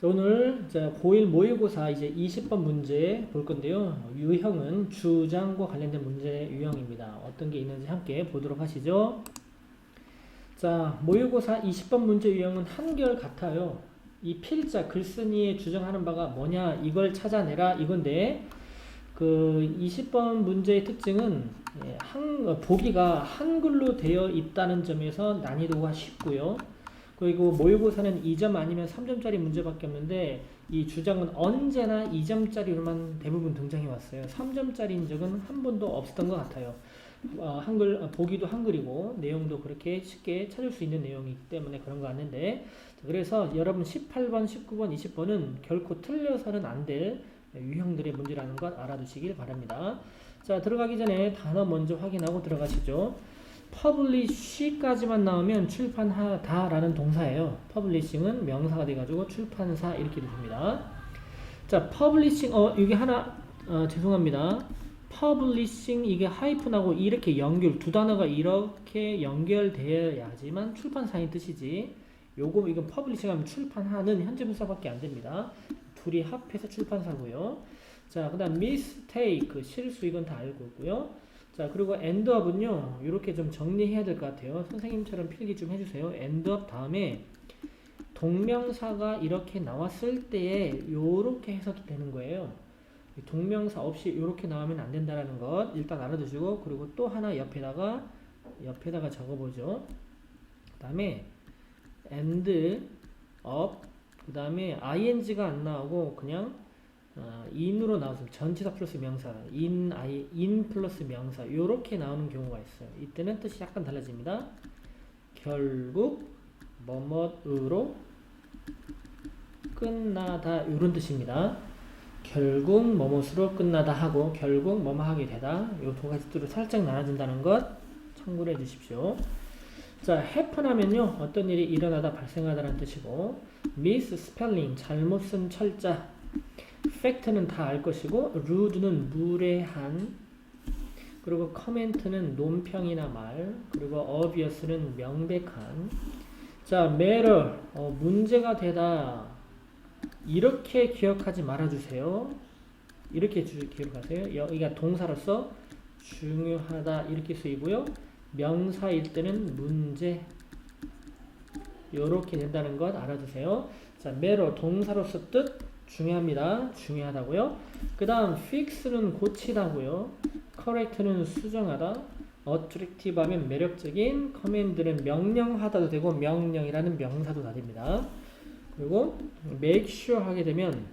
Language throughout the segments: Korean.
오늘 고1 모의고사 이제 20번 문제 볼 건데요. 유형은 주장과 관련된 문제 유형입니다. 어떤 게 있는지 함께 보도록 하시죠. 자, 모의고사 20번 문제 유형은 한결 같아요. 이 필자 글쓴이에 주장하는 바가 뭐냐 이걸 찾아내라 이건데 그 20번 문제의 특징은 보기가 한글로 되어 있다는 점에서 난이도가 쉽고요. 그리고 모의고사는 2점 아니면 3점짜리 문제밖에 없는데 이 주장은 언제나 2점짜리로만 대부분 등장해 왔어요. 3점짜리인 적은 한 번도 없었던 것 같아요. 보기도 한글이고 내용도 그렇게 쉽게 찾을 수 있는 내용이기 때문에 그런 거 같는데, 그래서 여러분 18번, 19번, 20번은 결코 틀려서는 안 될 유형들의 문제라는 것 알아두시길 바랍니다. 자, 들어가기 전에 단어 먼저 확인하고 들어가시죠. publish까지만 나오면 출판하다 라는 동사예요. publishing은 명사가 돼가지고 출판사 이렇게 됩니다. 자, publishing, 이게 하나, 죄송합니다. publishing, 이게 하이픈하고 이렇게 두 단어가 이렇게 연결되어야지만 출판사인 뜻이지. 이건 publishing 하면 출판하는 현재 분사밖에 안 됩니다. 둘이 합해서 출판사고요. 자, 그 다음 mistake, 실수, 이건 다 알고 있고요. 자, 그리고 endup은요, 이렇게 좀 정리해야 될 것 같아요. 선생님처럼 필기 좀 해주세요. endup 다음에 동명사가 이렇게 나왔을 때에 요렇게 해석이 되는 거예요. 동명사 없이 이렇게 나오면 안 된다는 것 일단 알아두시고, 그리고 또 하나 옆에다가 적어보죠. 그 다음에 end up, 그 다음에 ing가 안 나오고 그냥 in으로 나왔으면 전치사 플러스 명사, in 플러스 명사 요렇게 나오는 경우가 있어요. 이때는 뜻이 약간 달라집니다. 결국 뭐뭐으로 끝나다 요런 뜻입니다. 결국 뭐뭐으로 끝나다 하고 결국 뭐뭐 하게 되다, 요 두 가지 뜻으로 살짝 나눠진다는 것 참고를 해 주십시오. 자, happen 하면요, 어떤 일이 일어나다 발생하다라는 뜻이고, misspelling, 잘못 쓴 철자, fact는 다 알 것이고, rude는 무례한, 그리고 comment는 논평이나 말, 그리고 obvious는 명백한. 자, matter, 문제가 되다, 이렇게 기억하지 말아주세요. 이렇게 기억하세요. 여기가 동사로서 중요하다 이렇게 쓰이고요. 명사일 때는 문제 요렇게 된다는 것 알아두세요. 자, matter 동사로서 뜻 중요합니다. 중요하다고요. 그 다음 fix는 고치다고요. correct는 수정하다. attractive 하면 매력적인. command는 명령하다도 되고 명령이라는 명사도 다 됩니다. 그리고 make sure 하게 되면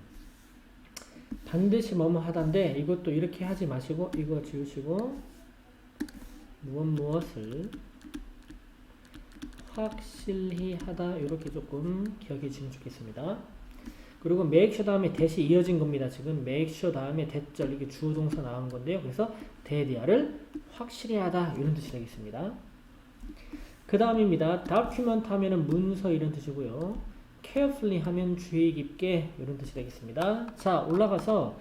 반드시 뭐뭐 하다인데, 이것도 이렇게 하지 마시고 이거 지우시고 무엇을 확실히 하다 이렇게 조금 기억해 주시면 좋겠습니다. 그리고 make sure 다음에 대시 이어진 겁니다. 지금 make sure 다음에 대절, 이게 주어 동사 나온 건데요. 그래서 대디아를 확실히 하다 이런 뜻이 되겠습니다. 그 다음입니다. document 하면은 문서 이런 뜻이고요. carefully 하면 주의 깊게 이런 뜻이 되겠습니다. 자, 올라가서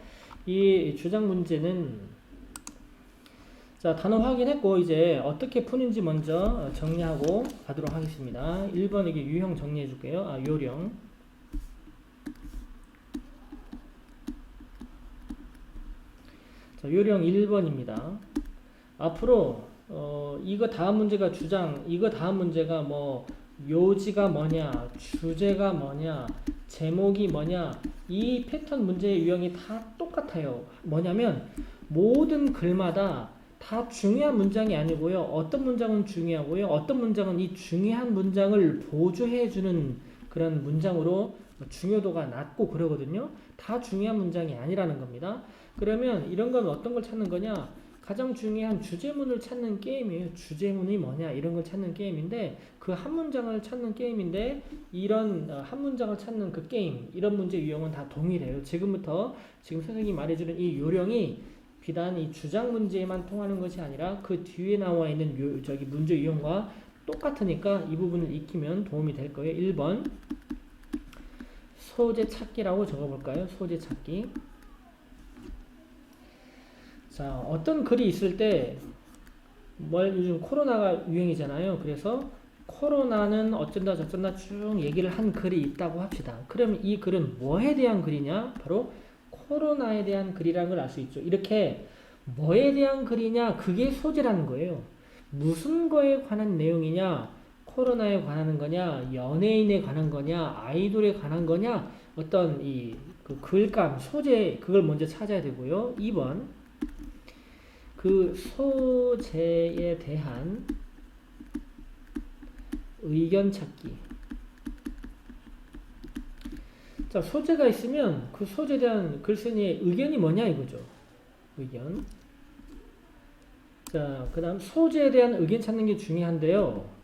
이 주장 문제는, 자, 단어 확인했고 이제 어떻게 푸는지 먼저 정리하고 가도록 하겠습니다. 1번 이게 유형 정리해 줄게요. 요령. 자, 요령 1번입니다. 앞으로 이거 다음 문제가 주장, 이거 다음 문제가 뭐 요지가 뭐냐, 주제가 뭐냐, 제목이 뭐냐, 이 패턴 문제의 유형이 다 똑같아요. 뭐냐면 모든 글마다 다 중요한 문장이 아니고요. 어떤 문장은 중요하고요. 어떤 문장은 이 중요한 문장을 보조해주는 그런 문장으로 중요도가 낮고 그러거든요. 다 중요한 문장이 아니라는 겁니다. 그러면 이런 건 어떤 걸 찾는 거냐? 가장 중요한 주제문을 찾는 게임이에요. 주제문이 뭐냐 이런 걸 찾는 게임인데, 그 한 문장을 찾는 게임인데, 이런 한 문장을 찾는 그 게임, 이런 문제 유형은 다 동일해요. 지금 선생님이 말해주는 이 요령이 비단 이 주장 문제에만 통하는 것이 아니라 그 뒤에 나와 있는 문제 유형과 똑같으니까 이 부분을 익히면 도움이 될 거예요. 1번 소재 찾기라고 적어볼까요? 소재 찾기. 자, 어떤 글이 있을 때 요즘 코로나가 유행이잖아요. 그래서 코로나는 어쩐다 저쩐다 쭉 얘기를 한 글이 있다고 합시다. 그럼 이 글은 뭐에 대한 글이냐? 바로 코로나에 대한 글이라는 걸 알 수 있죠. 이렇게 뭐에 대한 글이냐? 그게 소재라는 거예요. 무슨 거에 관한 내용이냐? 코로나에 관한 거냐? 연예인에 관한 거냐? 아이돌에 관한 거냐? 어떤 그 글감, 소재, 그걸 먼저 찾아야 되고요. 2번, 그 소재에 대한 의견 찾기. 자, 소재가 있으면 그 소재에 대한 글쓴이의 의견이 뭐냐 이거죠. 의견. 자, 그 다음 소재에 대한 의견 찾는 게 중요한데요.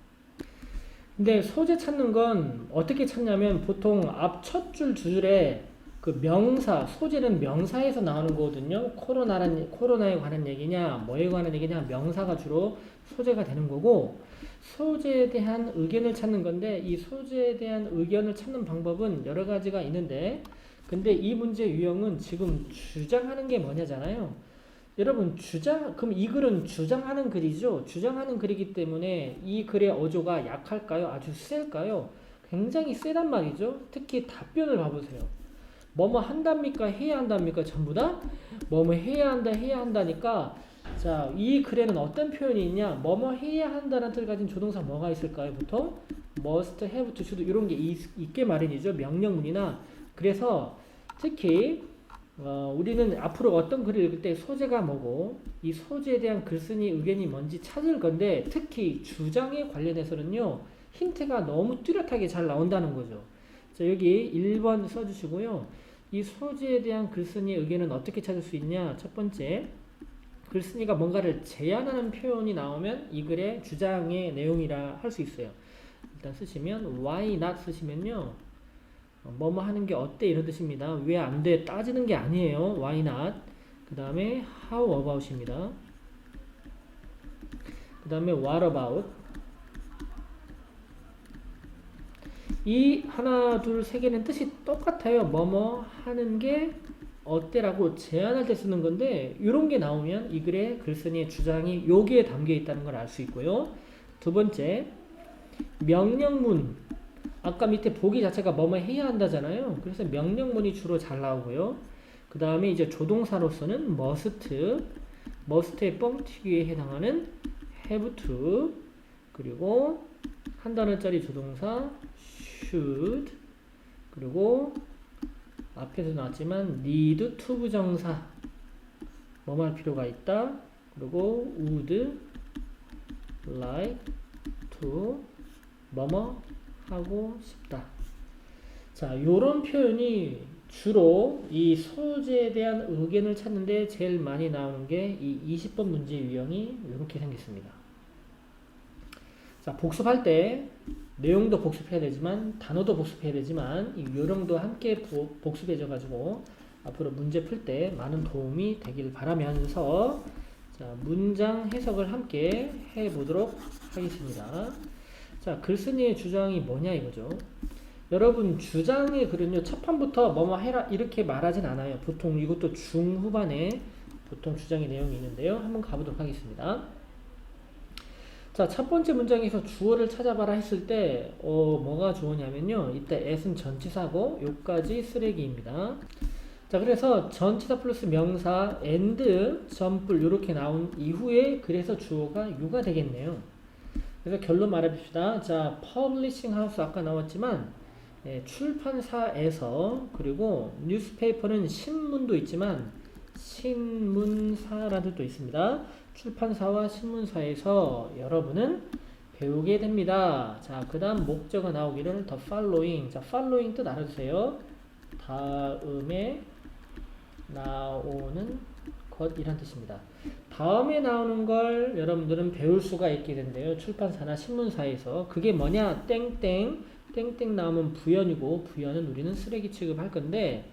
근데 소재 찾는 건 어떻게 찾냐면 보통 앞 첫 줄 두 줄에 그 명사, 소재는 명사에서 나오는 거거든요. 코로나에 관한 얘기냐, 뭐에 관한 얘기냐, 명사가 주로 소재가 되는 거고, 소재에 대한 의견을 찾는 건데, 이 소재에 대한 의견을 찾는 방법은 여러 가지가 있는데, 근데 이 문제 유형은 지금 주장하는 게 뭐냐잖아요. 여러분, 그럼 이 글은 주장하는 글이죠. 주장하는 글이기 때문에 이 글의 어조가 약할까요? 아주 셀까요? 굉장히 세단 말이죠. 특히 답변을 봐보세요. 뭐뭐 한답니까? 해야 한답니까? 전부 다? 뭐뭐 해야 한다, 해야 한다니까. 자, 이 글에는 어떤 표현이 있냐? 뭐뭐 해야 한다는 뜻을 가진 조동사 뭐가 있을까요? 보통 must, have to, should 이런 게 있게 마련이죠. 명령문이나. 그래서 특히 우리는 앞으로 어떤 글을 읽을 때 소재가 뭐고 이 소재에 대한 글쓴이 의견이 뭔지 찾을 건데, 특히 주장에 관련해서는요 힌트가 너무 뚜렷하게 잘 나온다는 거죠. 자, 여기 1번 써주시고요. 이 소재에 대한 글쓴이의 의견은 어떻게 찾을 수 있냐? 첫 번째, 글쓴이가 뭔가를 제안하는 표현이 나오면 이 글의 주장의 내용이라 할 수 있어요. 일단 쓰시면 why not 쓰시면요, 뭐뭐 하는 게 어때 이런 뜻입니다. 왜 안 돼 따지는 게 아니에요. why not. 그 다음에 how about입니다. 그 다음에 what about. 이 하나 둘 세 개는 뜻이 똑같아요. 뭐뭐 하는 게 어때라고 제안할 때 쓰는 건데, 이런 게 나오면 이 글의 글쓴이의 주장이 여기에 담겨 있다는 걸 알 수 있고요. 두 번째, 명령문. 아까 밑에 보기 자체가 뭐뭐 해야 한다잖아요. 그래서 명령문이 주로 잘 나오고요. 그 다음에 이제 조동사로서는 must의 뻥튀기에 해당하는 have to, 그리고 한 단어짜리 조동사 should, 그리고 앞에서 나왔지만 need to 부정사 뭐뭐 할 필요가 있다, 그리고 would like to 뭐뭐 하고 싶다. 자, 요런 표현이 주로 이 소재에 대한 의견을 찾는데 제일 많이 나오는 게 이 20번 문제 유형이 이렇게 생겼습니다. 자, 복습할 때 내용도 복습해야 되지만 단어도 복습해야 되지만 이 요령도 함께 복습해져 가지고 앞으로 문제 풀 때 많은 도움이 되길 바라면서, 자, 문장 해석을 함께 해보도록 하겠습니다. 자, 글쓴이의 주장이 뭐냐 이거죠. 여러분, 주장의 글은요 첫 판부터 뭐뭐 해라 이렇게 말하진 않아요. 보통 이것도 중후반에 보통 주장의 내용이 있는데요. 한번 가보도록 하겠습니다. 자, 첫 번째 문장에서 주어를 찾아봐라 했을 때 뭐가 주어냐면요, 이때 at은 전치사고 요까지 쓰레기입니다. 자, 그래서 전치사 플러스 명사 and 점뿔 요렇게 나온 이후에 그래서 주어가 you가 되겠네요. 그래서 결론 말해봅시다. 자, 퍼블리싱 하우스 아까 나왔지만 출판사에서, 그리고 뉴스페이퍼는 신문도 있지만 신문사라는 뜻도 있습니다. 출판사와 신문사에서 여러분은 배우게 됩니다. 자, 그 다음 목적어 나오기를 the following. 자, following 뜻 알아주세요. 다음에 나오는 것이란 뜻입니다. 다음에 나오는 걸 여러분들은 배울 수가 있게 된대요. 출판사나 신문사에서. 그게 뭐냐? 땡땡. 땡땡 나오면 부연이고, 부연은 우리는 쓰레기 취급할 건데,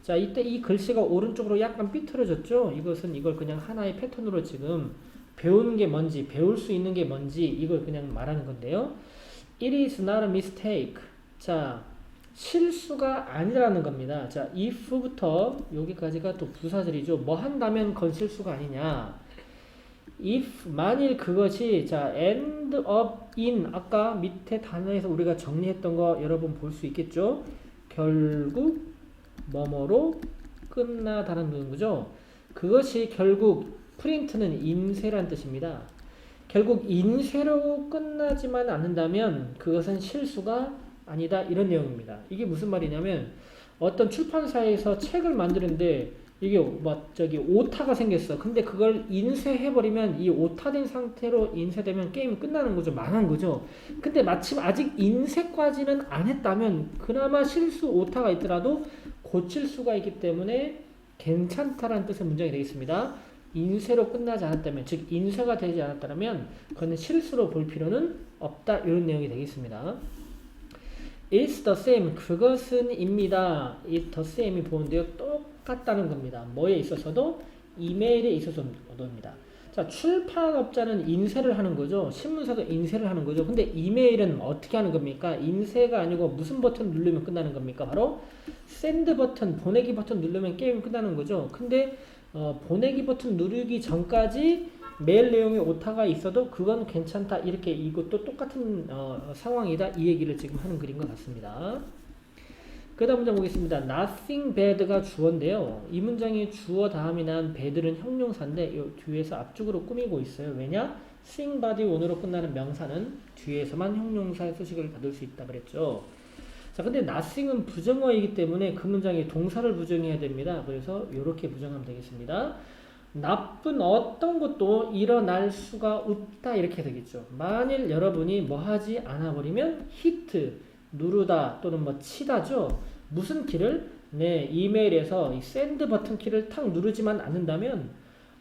자, 이때 이 글씨가 오른쪽으로 약간 삐뚤어졌죠? 이걸 그냥 하나의 패턴으로 지금 배우는 게 뭔지, 배울 수 있는 게 뭔지 이걸 그냥 말하는 건데요. It is not a mistake. 자, 실수가 아니라는 겁니다. 자, if부터 여기까지가 또 부사절이죠. 뭐 한다면 그건 실수가 아니냐. if 만일 그것이 자 end up in 아까 밑에 단어에서 우리가 정리했던 거 여러분 볼 수 있겠죠? 결국 뭐뭐로 끝나다는 거죠. 그것이 결국 프린트는 인쇄란 뜻입니다. 결국 인쇄로 끝나지만 않는다면 그것은 실수가 아니다 이런 내용입니다. 이게 무슨 말이냐면 어떤 출판사에서 책을 만드는데 이게 오타가 생겼어. 근데 그걸 인쇄해버리면 이 오타된 상태로 인쇄되면 게임이 끝나는 거죠. 망한 거죠. 근데 마침 아직 인쇄까지는 안 했다면 그나마 실수 오타가 있더라도 고칠 수가 있기 때문에 괜찮다라는 뜻의 문장이 되겠습니다. 인쇄로 끝나지 않았다면, 즉 인쇄가 되지 않았다면 그거는 실수로 볼 필요는 없다 이런 내용이 되겠습니다. It's the same. 그것은 입니다. It's the same이 보는데요. 똑같다는 겁니다. 뭐에 있어서도? 이메일에 있어서도입니다. 자, 출판업자는 인쇄를 하는 거죠. 신문사도 인쇄를 하는 거죠. 근데 이메일은 어떻게 하는 겁니까? 인쇄가 아니고 무슨 버튼 누르면 끝나는 겁니까? 바로 샌드 버튼, 보내기 버튼 누르면 게임이 끝나는 거죠. 근데 보내기 버튼 누르기 전까지 메일 내용에 오타가 있어도 그건 괜찮다. 이렇게 이것도 똑같은 상황이다. 이 얘기를 지금 하는 글인 것 같습니다. 그 다음 문장 보겠습니다. Nothing bad가 주어인데요. 이 문장이 주어 다음이 난 bad는 형용사인데 이 뒤에서 앞쪽으로 꾸미고 있어요. 왜냐? sing body on으로 끝나는 명사는 뒤에서만 형용사의 수식을 받을 수 있다 그랬죠. 자, 근데 nothing은 부정어이기 때문에 그 문장이 동사를 부정해야 됩니다. 그래서 이렇게 부정하면 되겠습니다. 나쁜 어떤 것도 일어날 수가 없다 이렇게 되겠죠. 만일 여러분이 뭐 하지 않아 버리면 hit 누르다 또는 뭐 치다죠. 무슨 키를? 네, 이메일에서 이 send 버튼 키를 탁 누르지만 않는다면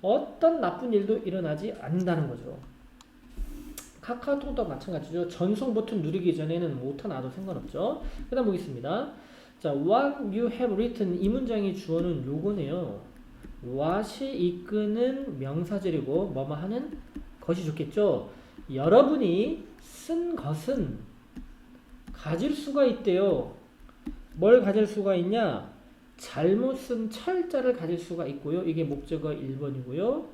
어떤 나쁜 일도 일어나지 않는다는 거죠. 카카오톡도 마찬가지죠. 전송 버튼 누르기 전에는 오타 나도 상관없죠. 그 다음 보겠습니다. 자, what you have written 이 문장의 주어는 요거네요. what이 이끄는 명사절이고 뭐뭐 하는 것이 좋겠죠. 여러분이 쓴 것은 가질 수가 있대요. 뭘 가질 수가 있냐? 잘못 쓴 철자를 가질 수가 있고요. 이게 목적어 1번이고요.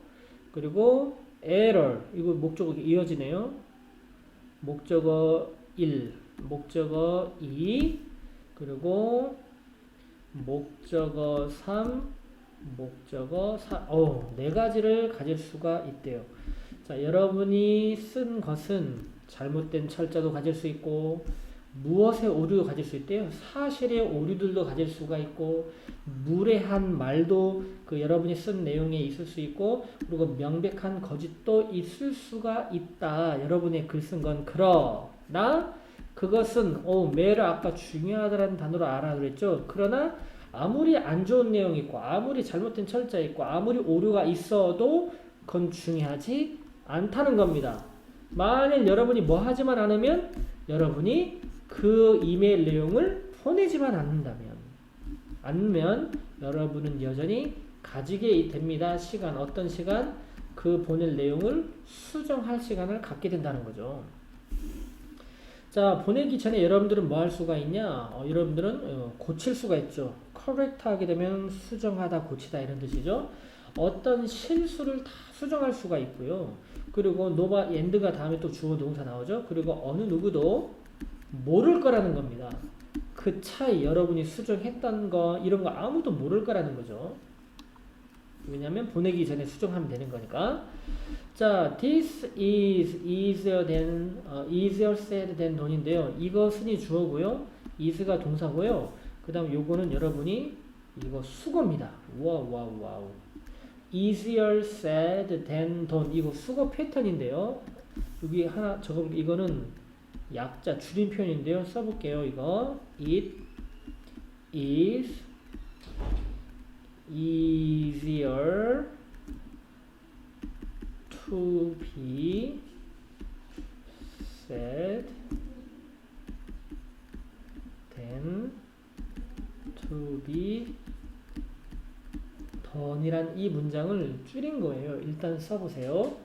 그리고 error 이거 목적어 이어지네요. 목적어 1, 목적어 2, 그리고 목적어 3, 목적어 4. 네 가지를 가질 수가 있대요. 자, 여러분이 쓴 것은 잘못된 철자도 가질 수 있고 무엇의 오류도 가질 수 있대요. 사실의 오류들도 가질 수가 있고 무례한 말도 그 여러분이 쓴 내용에 있을 수 있고 그리고 명백한 거짓도 있을 수가 있다. 여러분의 글 쓴 건 그러나 그것은 매를 아까 중요하다는 단어로 알아 그랬죠. 그러나 아무리 안 좋은 내용이 있고 아무리 잘못된 철자 있고 아무리 오류가 있어도 그건 중요하지 않다는 겁니다. 만일 여러분이 뭐 하지만 않으면 여러분이 그 이메일 내용을 보내지만 않으면 여러분은 여전히 가지게 됩니다. 어떤 시간? 그 보낼 내용을 수정할 시간을 갖게 된다는 거죠. 자, 보내기 전에 여러분들은 뭐 할 수가 있냐? 여러분들은 고칠 수가 있죠. correct 하게 되면 수정하다, 고치다 이런 뜻이죠. 어떤 실수를 다 수정할 수가 있고요. 그리고 노바 엔드가 다음에 또 주어 동사 나오죠. 그리고 어느 누구도 모를 거라는 겁니다. 그 차이 여러분이 수정했던 거 이런 거 아무도 모를 거라는 거죠. 왜냐하면 보내기 전에 수정하면 되는 거니까. 자, this is easier said than done인데요. 이것은이 주어고요. is가 동사고요. 그 다음 요거는 여러분이 이거 수거입니다. 와우. easier said than done 이거 수거 패턴인데요. 여기 하나 적어볼게요. 이거는 약자 줄임 표현인데요. 써볼게요. 이거 it is easier to be said than to be done이란 이 문장을 줄인 거예요. 일단 써보세요.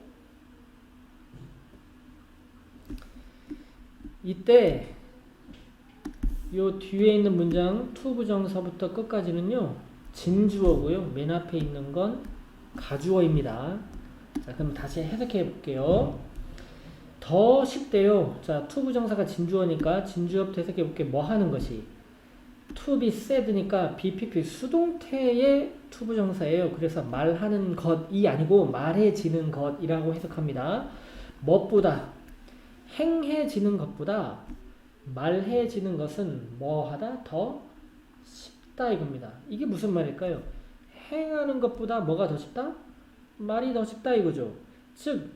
이때 요 뒤에 있는 문장 to 부정사부터 끝까지는요 진주어고요. 맨 앞에 있는 건 가주어입니다. 자, 그럼 다시 해석해 볼게요. 더 쉽대요. 자, to 부정사가 진주어니까 진주어부터 해석해 볼게. 뭐 하는 것이? to be said니까 BPP 수동태의 to 부정사예요. 그래서 말하는 것이 아니고 말해지는 것이라고 해석합니다. 무엇보다 행해지는 것보다 말해지는 것은 뭐하다 더 쉽다 이겁니다. 이게 무슨 말일까요? 행하는 것보다 뭐가 더 쉽다? 말이 더 쉽다 이거죠. 즉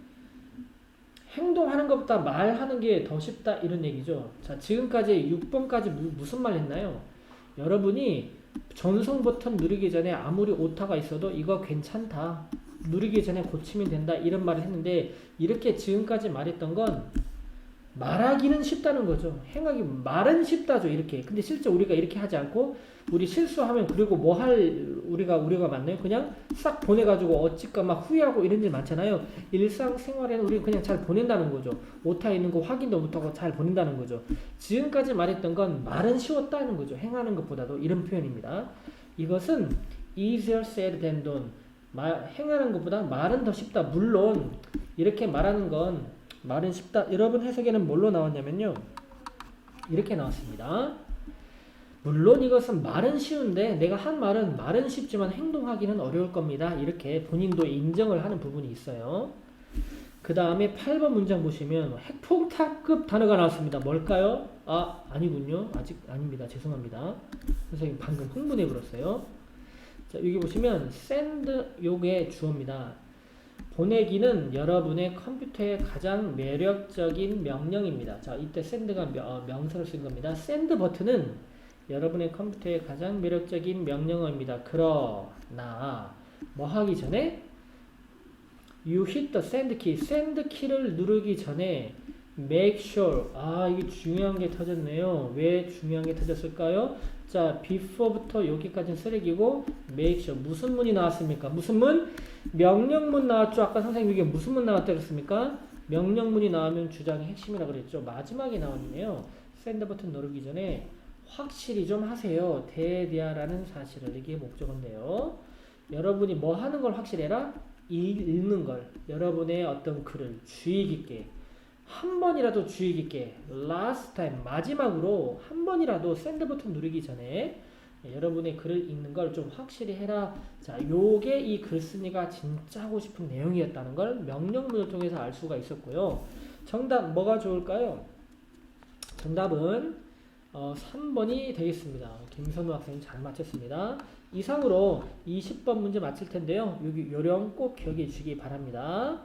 행동하는 것보다 말하는 게 더 쉽다 이런 얘기죠. 자, 지금까지 6번까지 무슨 말 했나요? 여러분이 전송 버튼 누르기 전에 아무리 오타가 있어도 이거 괜찮다. 누르기 전에 고치면 된다. 이런 말을 했는데 이렇게 지금까지 말했던 건 말하기는 쉽다는 거죠. 행하기 말은 쉽다죠. 이렇게. 근데 실제 우리가 이렇게 하지 않고 우리 실수하면 그리고 뭐 할 우리가 맞나요? 그냥 싹 보내가지고 어찌까 막 후회하고 이런 일 많잖아요. 일상생활에는 우리는 그냥 잘 보낸다는 거죠. 오타 있는 거 확인도 못하고 잘 보낸다는 거죠. 지금까지 말했던 건 말은 쉬웠다는 거죠. 행하는 것보다도 이런 표현입니다. 이것은 easier said than done. 행하는 것보다 말은 더 쉽다. 물론 이렇게 말하는 건 말은 쉽다. 여러분 해석에는 뭘로 나왔냐면요. 이렇게 나왔습니다. 물론 이것은 말은 쉬운데 내가 한 말은 쉽지만 행동하기는 어려울 겁니다. 이렇게 본인도 인정을 하는 부분이 있어요. 그 다음에 8번 문장 보시면 핵폭탄급 단어가 나왔습니다. 뭘까요? 아, 아니군요. 아직 아닙니다. 죄송합니다. 선생님 방금 흥분해버렸어요. 자, 여기 보시면 send 요게 주어입니다. 보내기는 여러분의 컴퓨터의 가장 매력적인 명령입니다. 자, 이때 send가 명사를 쓴 겁니다. send 버튼은 여러분의 컴퓨터의 가장 매력적인 명령어입니다. 그러나 뭐 하기 전에 you hit the send key. send 키를 누르기 전에 make sure. 아, 이게 중요한 게 터졌네요. 왜 중요한 게 터졌을까요? 자, before부터 여기까지는 쓰레기고 make sure. 무슨 문이 나왔습니까? 무슨 문? 명령문 나왔죠. 아까 선생님 이게 무슨 문 나왔다 그랬습니까? 명령문이 나오면 주장의 핵심이라고 그랬죠. 마지막에 나왔네요. send 버튼 누르기 전에 확실히 좀 하세요. 대대하라는 사실을. 이게 목적인데요. 여러분이 뭐 하는 걸 확실해라? 읽는 걸. 여러분의 어떤 글을 주의 깊게 한 번이라도 주의 깊게 last time 마지막으로 한 번이라도 send 버튼 누르기 전에 여러분의 글을 읽는 걸 좀 확실히 해라. 자, 요게 이 글쓴이가 진짜 하고 싶은 내용이었다는 걸 명령문을 통해서 알 수가 있었고요. 정답 뭐가 좋을까요? 정답은 3번이 되겠습니다. 김선우 학생님 잘 맞췄습니다. 이상으로 20번 문제 맞힐 텐데요. 여기 요령 꼭 기억해 주시기 바랍니다.